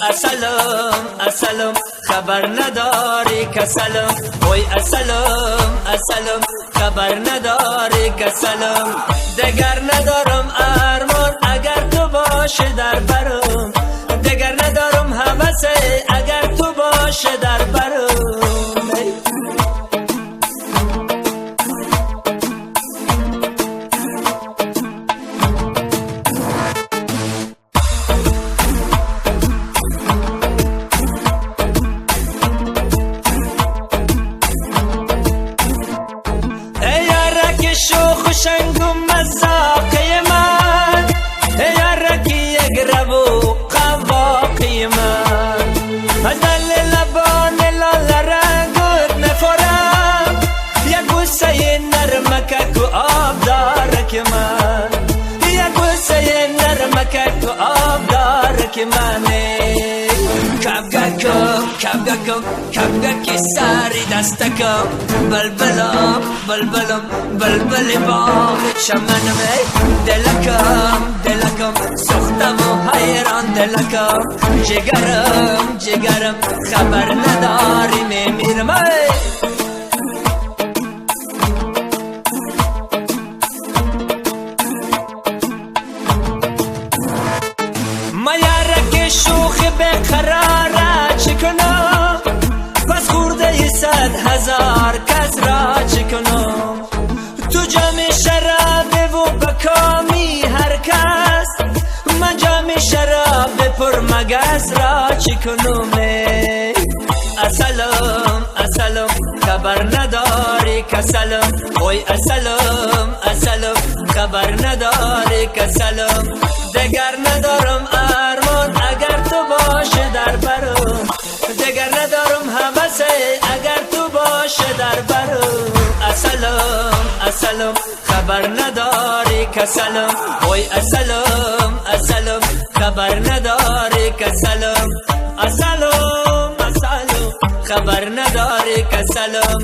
اسلم اسلم خبر نداری کسلم وای اسلم اسلم خبر نداری کسلم دگر ندارم ارمان اگر تو باشی در برم دگر ندارم هوسه اگر تو باشی در برم شوخ شنگم مزاقی من یارکی یک ربو قواقی من از دل لبان لاله رنگت نفورم یک بوسه نرمکک و آب دارک من یک بوسه نرمکک و آب دارک منه کبگکم کبگکی ساری دستکم بلبلم بلبلم بلبل باغ چمنم دلکم سختم و حیران دلکم جگرم خبر نداری میمیرم یارک شوخ بقراره چکنم پس خورده 100,000 کس را چکنم تو جام شراب و بکامی هر کس من جام شراب پر مگس را چکنم اسلم اسلم خبر نداری کسلم وای اسلم اسلم خبر نداری کسلم دگر ندارم ارمان اگر تو باشی در برم دگر ندارم هوسه اگر تو باشی در برم اسلم اسلم خبر نداری کسلم وای اسلم اسلم خبر نداری کسلم اسلم اسلم خبر نداری کسلم